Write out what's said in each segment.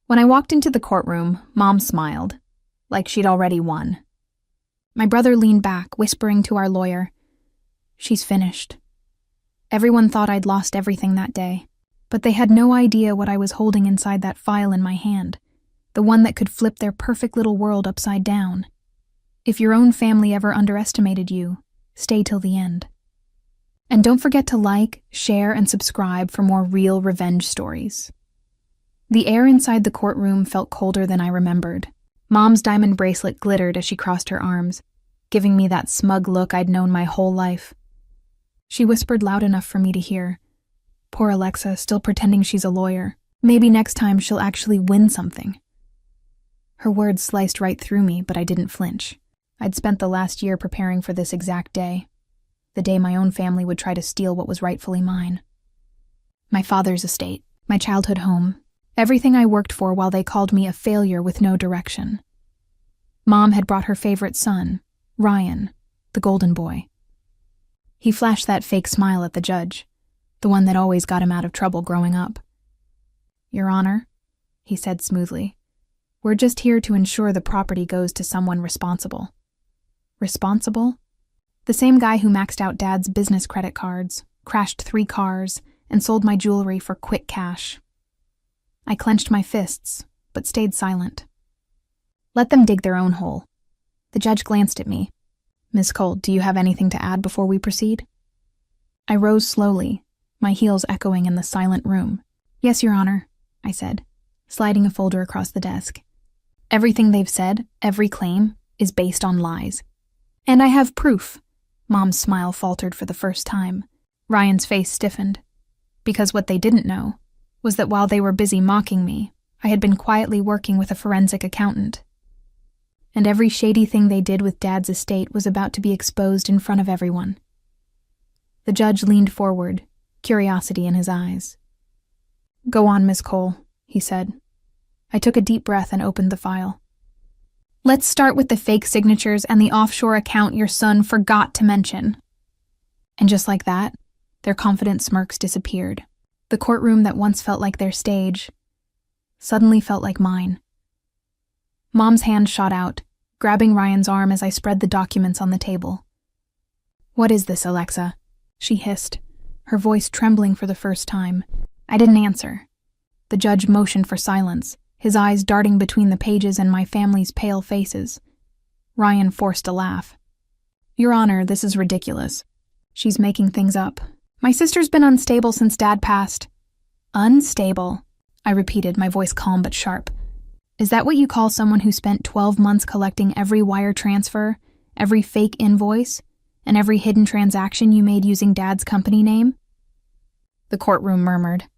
When I walked into the courtroom, Mom smiled, like she'd already won. My brother leaned back, whispering to our lawyer, "She's finished." Everyone thought I'd lost everything that day, but they had no idea what I was holding inside that file in my hand, the one that could flip their perfect little world upside down. If your own family ever underestimated you, stay till the end. And don't forget to like, share, and subscribe for more real revenge stories. The air inside the courtroom felt colder than I remembered. Mom's diamond bracelet glittered as she crossed her arms, giving me that smug look I'd known my whole life. She whispered loud enough for me to hear. Poor Alexa, still pretending she's a lawyer. Maybe next time she'll actually win something. Her words sliced right through me, but I didn't flinch. I'd spent the last year preparing for this exact day, the day my own family would try to steal what was rightfully mine. My father's estate, my childhood home, everything I worked for while they called me a failure with no direction. Mom had brought her favorite son, Ryan, the golden boy. He flashed that fake smile at the judge, the one that always got him out of trouble growing up. "Your Honor," he said smoothly, "we're just here to ensure the property goes to someone responsible." Responsible? The same guy who maxed out Dad's business credit cards, crashed 3 cars, and sold my jewelry for quick cash. I clenched my fists, but stayed silent. Let them dig their own hole. The judge glanced at me. "Miss Cole, do you have anything to add before we proceed?" I rose slowly, my heels echoing in the silent room. "Yes, Your Honor," I said, sliding a folder across the desk. "Everything they've said, every claim, is based on lies. And I have proof." Mom's smile faltered for the first time. Ryan's face stiffened. Because what they didn't know was that while they were busy mocking me, I had been quietly working with a forensic accountant. And every shady thing they did with Dad's estate was about to be exposed in front of everyone. The judge leaned forward, curiosity in his eyes. "Go on, Miss Cole," he said. I took a deep breath and opened the file. "Let's start with the fake signatures and the offshore account your son forgot to mention." And just like that, their confident smirks disappeared. The courtroom that once felt like their stage suddenly felt like mine. Mom's hand shot out, grabbing Ryan's arm as I spread the documents on the table. "What is this, Alexa?" she hissed, her voice trembling for the first time. I didn't answer. The judge motioned for silence, his eyes darting between the pages and my family's pale faces. Ryan forced a laugh. "Your Honor, this is ridiculous. She's making things up. My sister's been unstable since Dad passed." "Unstable," I repeated, my voice calm but sharp. "Is that what you call someone who spent 12 months collecting every wire transfer, every fake invoice, and every hidden transaction you made using Dad's company name?" The courtroom murmured.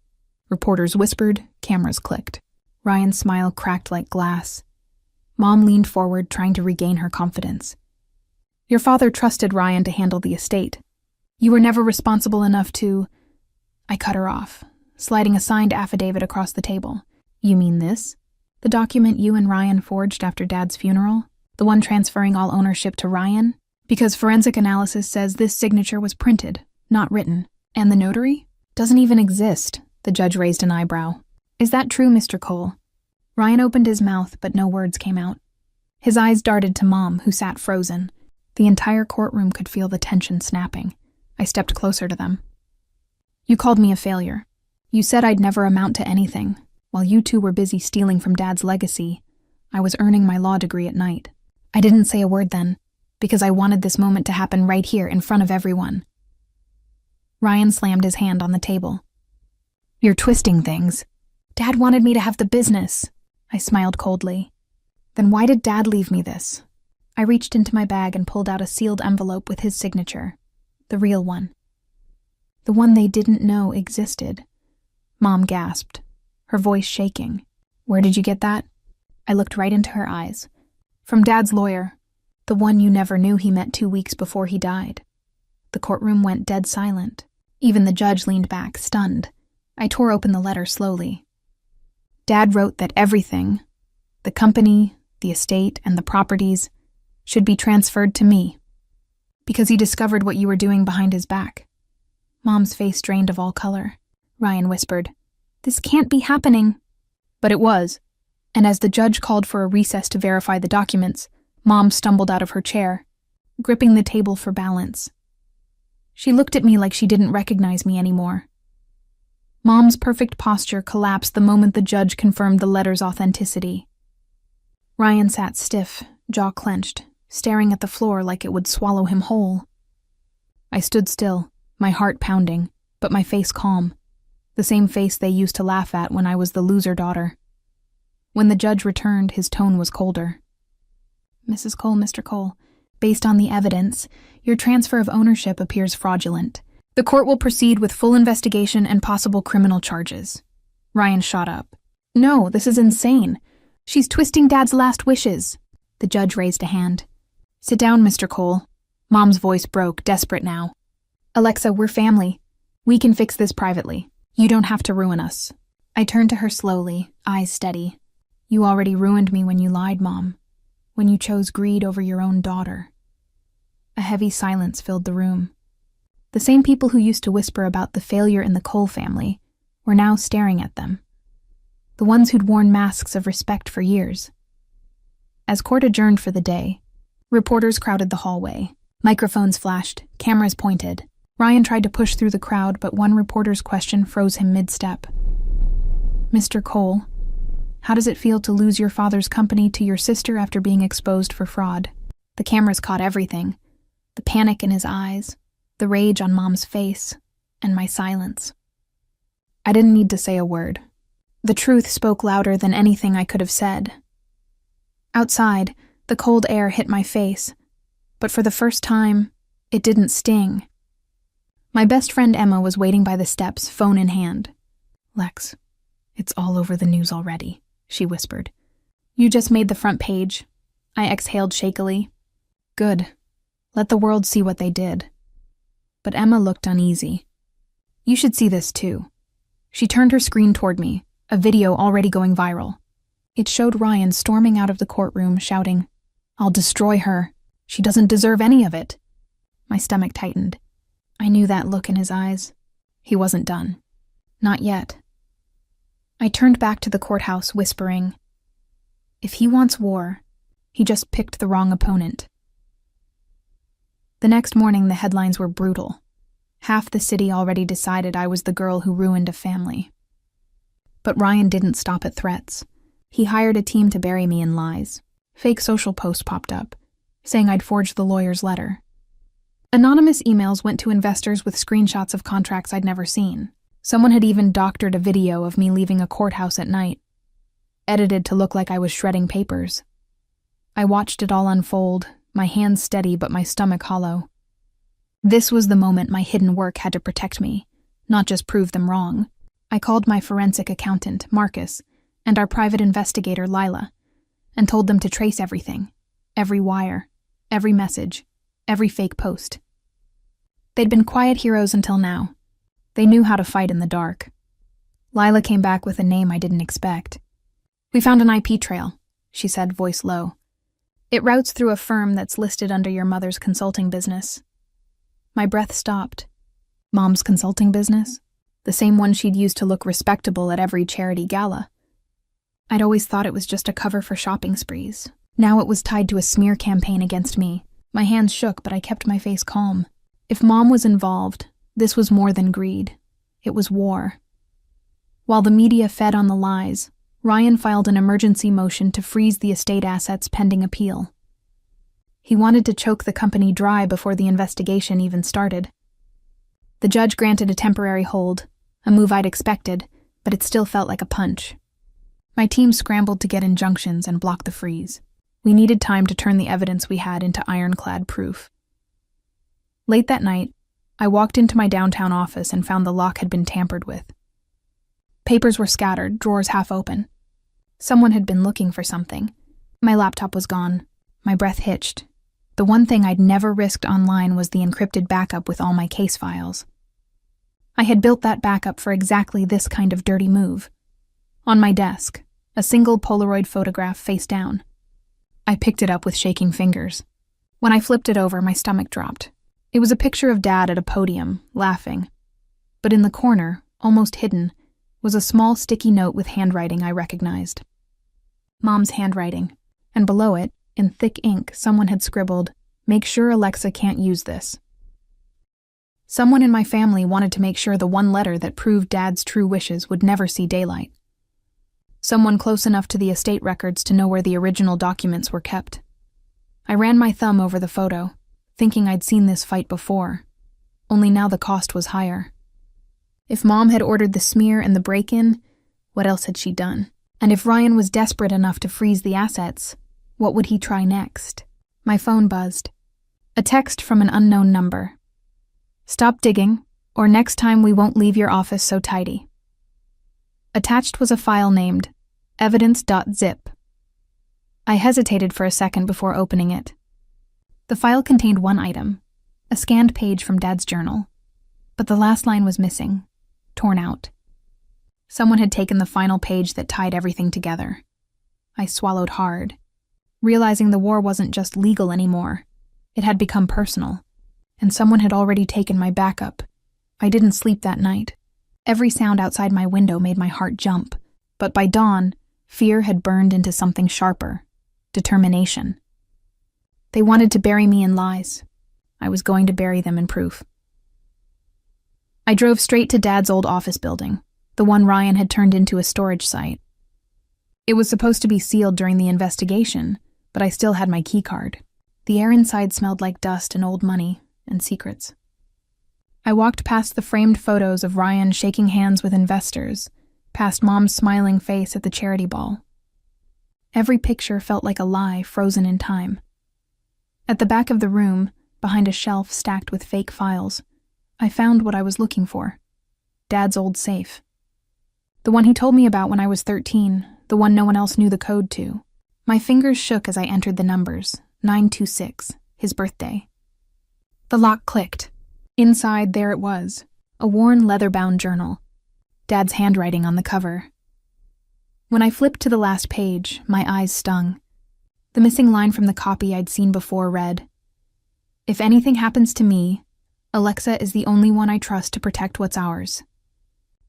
Reporters whispered, cameras clicked. Ryan's smile cracked like glass. Mom leaned forward, trying to regain her confidence. "Your father trusted Ryan to handle the estate. You were never responsible enough to—" I cut her off, sliding a signed affidavit across the table. "You mean this? The document you and Ryan forged after Dad's funeral? The one transferring all ownership to Ryan? Because forensic analysis says this signature was printed, not written. And the notary? Doesn't even exist." The judge raised an eyebrow. "Is that true, Mr. Cole?" Ryan opened his mouth, but no words came out. His eyes darted to Mom, who sat frozen. The entire courtroom could feel the tension snapping. I stepped closer to them. "You called me a failure. You said I'd never amount to anything. While you two were busy stealing from Dad's legacy, I was earning my law degree at night. I didn't say a word then, because I wanted this moment to happen right here in front of everyone." Ryan slammed his hand on the table. "You're twisting things. Dad wanted me to have the business." I smiled coldly. "Then why did Dad leave me this?" I reached into my bag and pulled out a sealed envelope with his signature. The real one. The one they didn't know existed. Mom gasped, her voice shaking. "Where did you get that?" I looked right into her eyes. "From Dad's lawyer. The one you never knew he met 2 weeks before he died." The courtroom went dead silent. Even the judge leaned back, stunned. I tore open the letter slowly. "Dad wrote that everything, the company, the estate, and the properties, should be transferred to me, because he discovered what you were doing behind his back." Mom's face drained of all color. Ryan whispered, "This can't be happening." "But it was," And as the judge called for a recess to verify the documents, Mom stumbled out of her chair, gripping the table for balance. She looked at me like she didn't recognize me anymore. Mom's perfect posture collapsed the moment the judge confirmed the letter's authenticity. Ryan sat stiff, jaw clenched, staring at the floor like it would swallow him whole. I stood still, my heart pounding, but my face calm, the same face they used to laugh at when I was the loser daughter. When the judge returned, his tone was colder. Mrs. Cole, Mr. Cole, based on the evidence, your transfer of ownership appears fraudulent. The court will proceed with full investigation and possible criminal charges. Ryan shot up. No, this is insane. She's twisting Dad's last wishes. The judge raised a hand. Sit down, Mr. Cole. Mom's voice broke, desperate now. Alexa, we're family. We can fix this privately. You don't have to ruin us. I turned to her slowly, eyes steady. You already ruined me when you lied, Mom. When you chose greed over your own daughter. A heavy silence filled the room. The same people who used to whisper about the failure in the Cole family were now staring at them. The ones who'd worn masks of respect for years. As court adjourned for the day, reporters crowded the hallway. Microphones flashed, cameras pointed. Ryan tried to push through the crowd, but one reporter's question froze him mid-step. Mr. Cole, how does it feel to lose your father's company to your sister after being exposed for fraud? The cameras caught everything. The panic in his eyes, the rage on Mom's face, and my silence. I didn't need to say a word. The truth spoke louder than anything I could have said. Outside, the cold air hit my face, but for the first time, it didn't sting. My best friend Emma was waiting by the steps, phone in hand. Lex, it's all over the news already, she whispered. You just made the front page. I exhaled shakily. Good. Let the world see what they did. But Emma looked uneasy. You should see this too. She turned her screen toward me, a video already going viral. It showed Ryan storming out of the courtroom, shouting, I'll destroy her. She doesn't deserve any of it. My stomach tightened. I knew that look in his eyes. He wasn't done. Not yet. I turned back to the courthouse, whispering, if he wants war, he just picked the wrong opponent. The next morning, the headlines were brutal. Half the city already decided I was the girl who ruined a family. But Ryan didn't stop at threats. He hired a team to bury me in lies. Fake social posts popped up, saying I'd forged the lawyer's letter. Anonymous emails went to investors with screenshots of contracts I'd never seen. Someone had even doctored a video of me leaving a courthouse at night, edited to look like I was shredding papers. I watched it all unfold, my hands steady but my stomach hollow. This was the moment my hidden work had to protect me, not just prove them wrong. I called my forensic accountant, Marcus, and our private investigator, Lila, and told them to trace everything, every wire, every message, every fake post. They'd been quiet heroes until now. They knew how to fight in the dark. Lila came back with a name I didn't expect. We found an IP trail, she said, voice low. It routes through a firm that's listed under your mother's consulting business. My breath stopped. Mom's consulting business? The same one she'd used to look respectable at every charity gala. I'd always thought it was just a cover for shopping sprees. Now it was tied to a smear campaign against me. My hands shook, but I kept my face calm. If Mom was involved, this was more than greed. It was war. While the media fed on the lies, Ryan filed an emergency motion to freeze the estate assets pending appeal. He wanted to choke the company dry before the investigation even started. The judge granted a temporary hold, a move I'd expected, but it still felt like a punch. My team scrambled to get injunctions and block the freeze. We needed time to turn the evidence we had into ironclad proof. Late that night, I walked into my downtown office and found the lock had been tampered with. Papers were scattered, drawers half open. Someone had been looking for something. My laptop was gone. My breath hitched. The one thing I'd never risked online was the encrypted backup with all my case files. I had built that backup for exactly this kind of dirty move. On my desk, a single Polaroid photograph face down. I picked it up with shaking fingers. When I flipped it over, my stomach dropped. It was a picture of Dad at a podium, laughing. But in the corner, almost hidden, was a small sticky note with handwriting I recognized. Mom's handwriting, and below it, in thick ink, someone had scribbled, "Make sure Alexa can't use this." Someone in my family wanted to make sure the one letter that proved Dad's true wishes would never see daylight. Someone close enough to the estate records to know where the original documents were kept. I ran my thumb over the photo, thinking I'd seen this fight before, only now the cost was higher. If Mom had ordered the smear and the break-in, what else had she done? And if Ryan was desperate enough to freeze the assets, what would he try next? My phone buzzed. A text from an unknown number. "Stop digging, or next time we won't leave your office so tidy." Attached was a file named evidence.zip. I hesitated for a second before opening it. The file contained one item, a scanned page from Dad's journal, but the last line was missing, torn out. Someone had taken the final page that tied everything together. I swallowed hard, realizing the war wasn't just legal anymore. It had become personal, and someone had already taken my backup. I didn't sleep that night. Every sound outside my window made my heart jump, but by dawn, fear had burned into something sharper: determination. They wanted to bury me in lies. I was going to bury them in proof. I drove straight to Dad's old office building, the one Ryan had turned into a storage site. It was supposed to be sealed during the investigation, but I still had my key card. The air inside smelled like dust and old money and secrets. I walked past the framed photos of Ryan shaking hands with investors, past Mom's smiling face at the charity ball. Every picture felt like a lie frozen in time. At the back of the room, behind a shelf stacked with fake files, I found what I was looking for: Dad's old safe. The one he told me about when I was 13, the one no one else knew the code to. My fingers shook as I entered the numbers: 926, his birthday. The lock clicked. Inside, there it was, a worn leather-bound journal, Dad's handwriting on the cover. When I flipped to the last page, my eyes stung. The missing line from the copy I'd seen before read, "If anything happens to me, Alexa is the only one I trust to protect what's ours.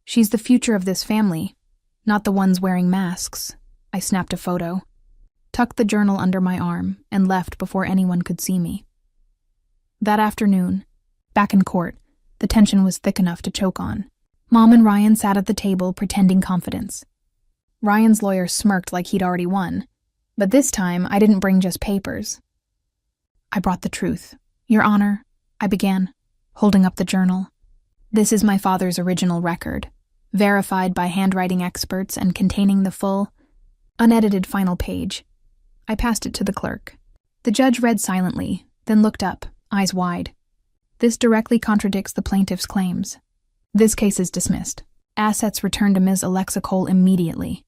She's the future of this family, not the ones wearing masks." I snapped a photo, tucked the journal under my arm, and left before anyone could see me. That afternoon, back in court, the tension was thick enough to choke on. Mom and Ryan sat at the table pretending confidence. Ryan's lawyer smirked like he'd already won, but this time I didn't bring just papers. I brought the truth. "Your Honor," I began, holding up the journal. "This is my father's original record, verified by handwriting experts and containing the full, unedited final page." I passed it to the clerk. The judge read silently, then looked up, eyes wide. "This directly contradicts the plaintiff's claims. This case is dismissed. Assets returned to Ms. Alexa Cole immediately."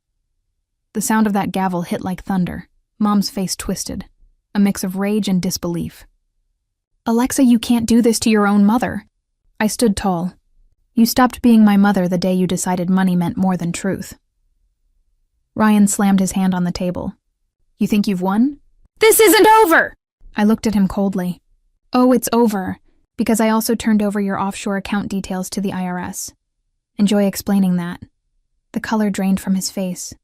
The sound of that gavel hit like thunder. Mom's face twisted, a mix of rage and disbelief. "Alexa, you can't do this to your own mother." I stood tall. "You stopped being my mother the day you decided money meant more than truth." Ryan slammed his hand on the table. "You think you've won?" "This isn't over!" I looked at him coldly. "Oh, it's over, because I also turned over your offshore account details to the IRS. Enjoy explaining that." The color drained from his face.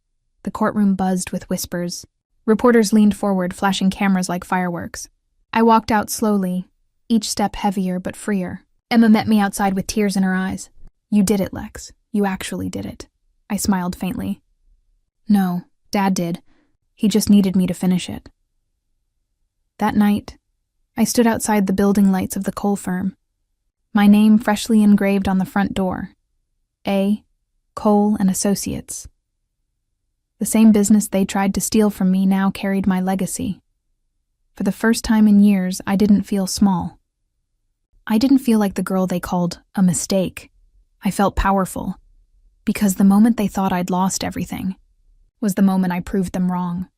The courtroom buzzed with whispers. Reporters leaned forward, flashing cameras like fireworks. I walked out slowly, each step heavier but freer. Emma met me outside with tears in her eyes. "You did it, Lex. You actually did it." I smiled faintly. "No, Dad did. He just needed me to finish it." That night, I stood outside the building lights of the Cole firm, my name freshly engraved on the front door: A. Cole and Associates. The same business they tried to steal from me now carried my legacy. For the first time in years, I didn't feel small. I didn't feel like the girl they called a mistake. I felt powerful, because the moment they thought I'd lost everything was the moment I proved them wrong.